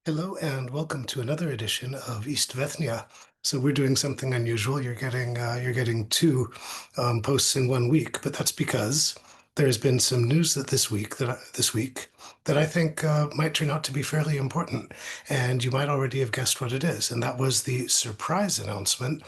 Hello and welcome to another edition of East Vethnia. So we're doing something unusual. You're getting two posts in 1 week, but that's because there's been some news that I think might turn out to be fairly important, and you might already have guessed what it is. And that was the surprise announcement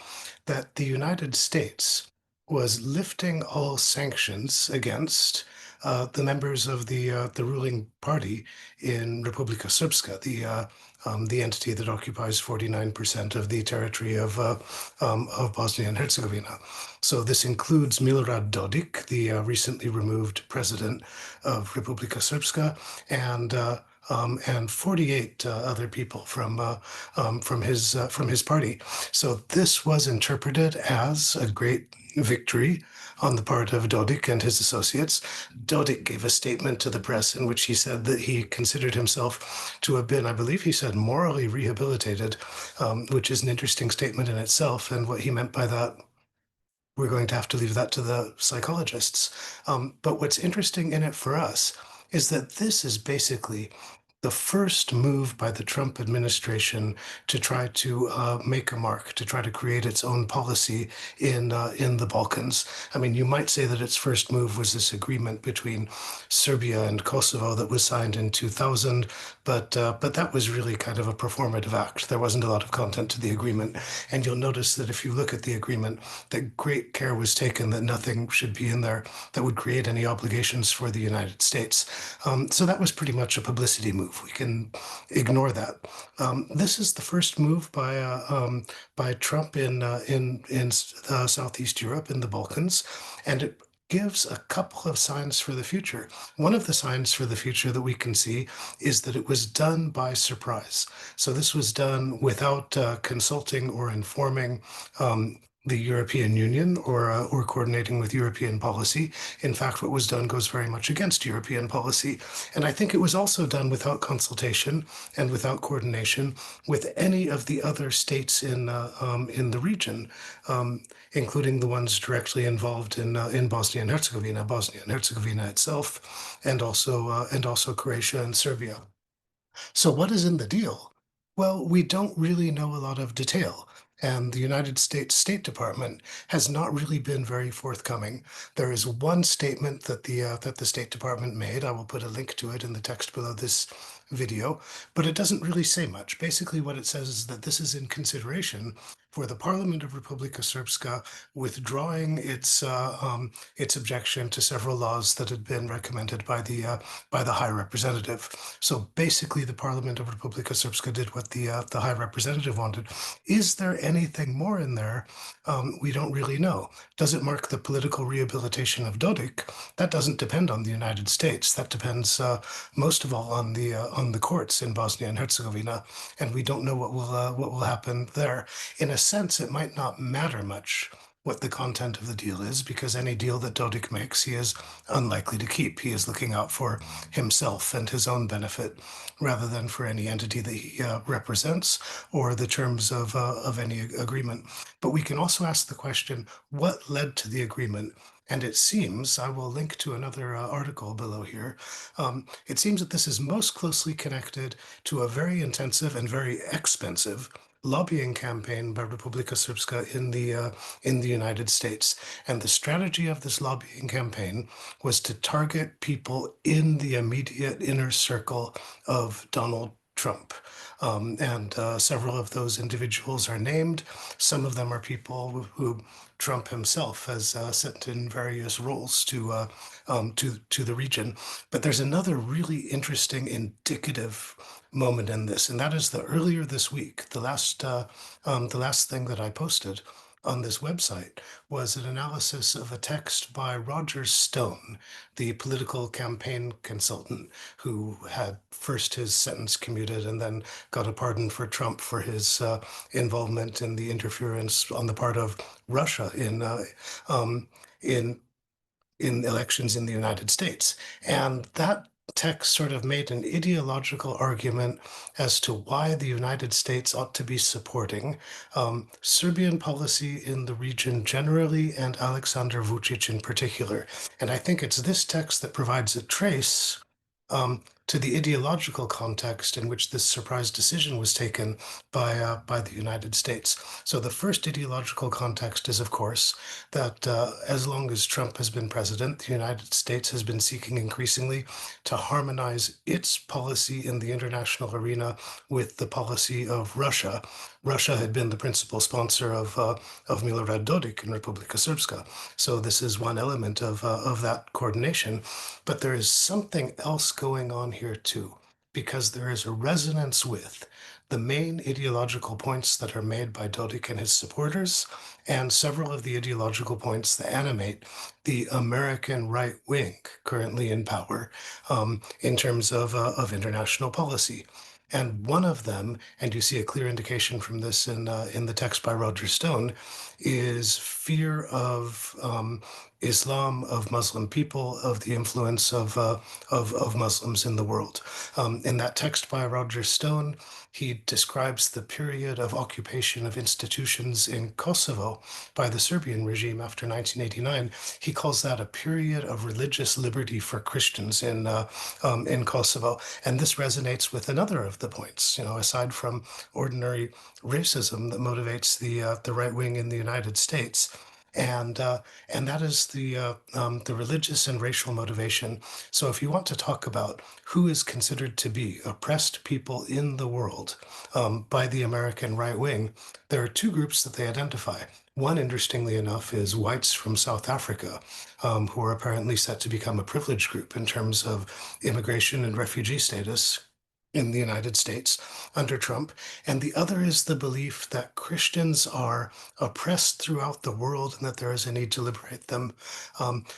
that the United States was lifting all sanctions against the members of the ruling party in Republika Srpska, the entity that occupies 49% of the territory of Bosnia and Herzegovina. So this includes Milorad Dodik, the recently removed president of Republika Srpska, and 48 other people from his party. So this was interpreted as a great victory on the part of Dodik and his associates. Dodik gave a statement to the press in which he said that he considered himself to have been, I believe he said, morally rehabilitated, which is an interesting statement in itself. And what he meant by that, we're going to have to leave that to the psychologists. But what's interesting in it for us is that this is basically the first move by the Trump administration to try to make a mark, to try to create its own policy in the Balkans. I mean, you might say that its first move was this agreement between Serbia and Kosovo that was signed in 2000, but that was really kind of a performative act. There wasn't a lot of content to the agreement, and you'll notice that if you look at the agreement, that great care was taken that nothing should be in there that would create any obligations for the United States. So that was pretty much a publicity move. We can ignore that. This is the first move by Trump in Southeast Europe, in the Balkans, and it gives a couple of signs for the future. One of the signs for the future that we can see is that it was done by surprise. So this was done without consulting or informing the European Union or coordinating with European policy. In fact, what was done goes very much against European policy. And I think it was also done without consultation and without coordination with any of the other states in the region, including the ones directly involved in Bosnia and Herzegovina itself, and also Croatia and Serbia. So what is in the deal? Well, we don't really know a lot of detail, and the United States State Department has not really been very forthcoming. There is one statement that the State Department made. I will put a link to it in the text below this video, but it doesn't really say much. Basically, what it says is that this is in consideration for the Parliament of Republika Srpska withdrawing its objection to several laws that had been recommended by the High Representative. So basically, the Parliament of Republika Srpska did what the High Representative wanted. Is there anything more in there? We don't really know. Does it mark the political rehabilitation of Dodik? That doesn't depend on the United States. That depends most of all on the courts in Bosnia and Herzegovina, and we don't know what will happen there. In a sense, it might not matter much what the content of the deal is, because any deal that Dodik makes, he is unlikely to keep. He is looking out for himself and his own benefit rather than for any entity that he represents or the terms of any agreement. But we can also ask the question, what led to the agreement? And it seems, I will link to another article below here, it seems that this is most closely connected to a very intensive and very expensive lobbying campaign by Republika Srpska in the United States. And the strategy of this lobbying campaign was to target people in the immediate inner circle of Donald Trump. And several of those individuals are named. Some of them are people who Trump himself has sent in various roles to the region. But there's another really interesting indicative moment in this, and that is that earlier this week, the last thing that I posted on this website was an analysis of a text by Roger Stone, the political campaign consultant who had first his sentence commuted and then got a pardon for Trump for his involvement in the interference on the part of Russia in in elections in the United States. And that text sort of made an ideological argument as to why the United States ought to be supporting Serbian policy in the region generally and Alexander Vucic in particular. And I think it's this text that provides a trace to the ideological context in which this surprise decision was taken by the United States. So the first ideological context is, of course, that as long as Trump has been president, the United States has been seeking increasingly to harmonize its policy in the international arena with the policy of Russia. Russia had been the principal sponsor of Milorad Dodik in Republika Srpska. So this is one element of that coordination. But there is something else going on here too, because there is a resonance with the main ideological points that are made by Dodik and his supporters, and several of the ideological points that animate the American right wing currently in power in terms of international policy. And one of them, and you see a clear indication from this in the text by Roger Stone, is fear of Islam, of Muslim people, of the influence of Muslims in the world. In that text by Roger Stone, he describes the period of occupation of institutions in Kosovo by the Serbian regime after 1989. He calls that a period of religious liberty for Christians in Kosovo, and this resonates with another of the points. You know, aside from ordinary racism that motivates the right wing in the United States. And that is the religious and racial motivation. So if you want to talk about who is considered to be oppressed people in the world by the American right wing, there are two groups that they identify. One, interestingly enough, is whites from South Africa, who are apparently set to become a privileged group in terms of immigration and refugee status in the United States under Trump. And the other is the belief that Christians are oppressed throughout the world and that there is a need to liberate them.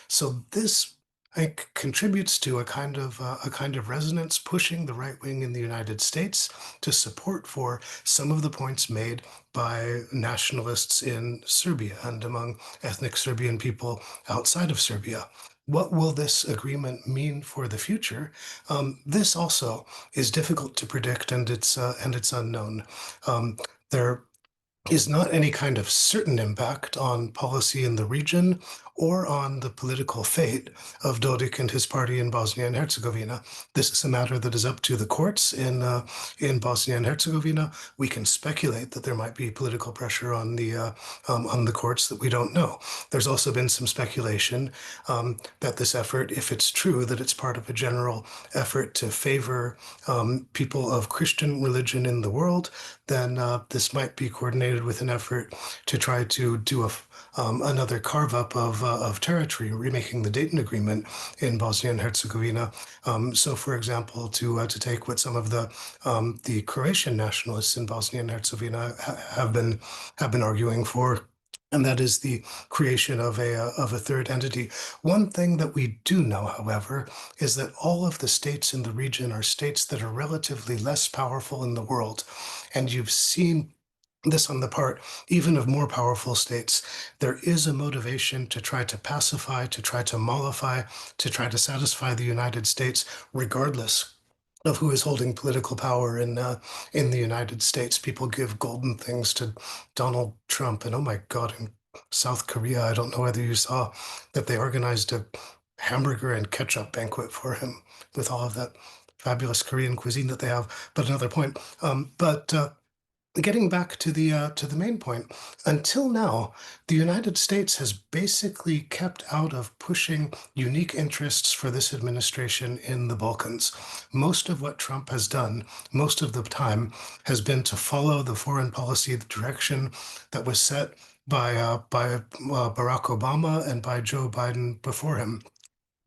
So this, I think, contributes to a kind of resonance pushing the right wing in the United States to support for some of the points made by nationalists in Serbia and among ethnic Serbian people outside of Serbia. What will this agreement mean for the future? This also is difficult to predict, and it's unknown. There is not any kind of certain impact on policy in the region or on the political fate of Dodik and his party in Bosnia and Herzegovina. This is a matter that is up to the courts in Bosnia and Herzegovina. We can speculate that there might be political pressure on the courts that we don't know. There's also been some speculation that this effort, if it's true, that it's part of a general effort to favor people of Christian religion in the world, then this might be coordinated with an effort to try to do another carve up of territory, remaking the Dayton Agreement in Bosnia and Herzegovina. So, for example, to take what some of the Croatian nationalists in Bosnia and Herzegovina have been arguing for, and that is the creation of a third entity. One thing that we do know, however, is that all of the states in the region are states that are relatively less powerful in the world, and you've seen this on the part even of more powerful states. There is a motivation to try to pacify, to try to mollify, to try to satisfy the United States, regardless of who is holding political power in the United States. People give golden things to Donald Trump, and oh my God, in South Korea, I don't know whether you saw that they organized a hamburger and ketchup banquet for him with all of that fabulous Korean cuisine that they have. But another point. But Getting back to the main point, until now, the United States has basically kept out of pushing unique interests for this administration in the Balkans. Most of what Trump has done, most of the time, has been to follow the foreign policy direction that was set by Barack Obama and by Joe Biden before him.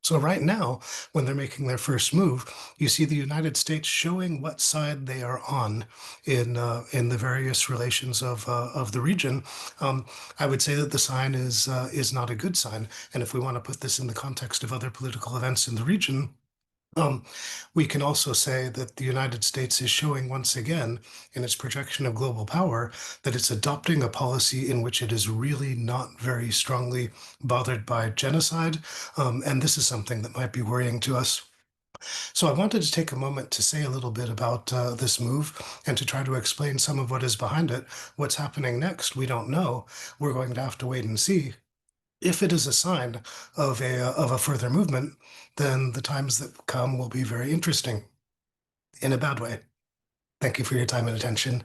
So right now, when they're making their first move, you see the United States showing what side they are on in the various relations of the region. I would say that the sign is not a good sign. And if we want to put this in the context of other political events in the region, um, we can also say that the United States is showing once again in its projection of global power that it's adopting a policy in which it is really not very strongly bothered by genocide. And this is something that might be worrying to us. So I wanted to take a moment to say a little bit about this move and to try to explain some of what is behind it. What's happening next, we don't know. We're going to have to wait and see. If it is a sign of a further movement, then the times that come will be very interesting. in a bad way. Thank you for your time and attention.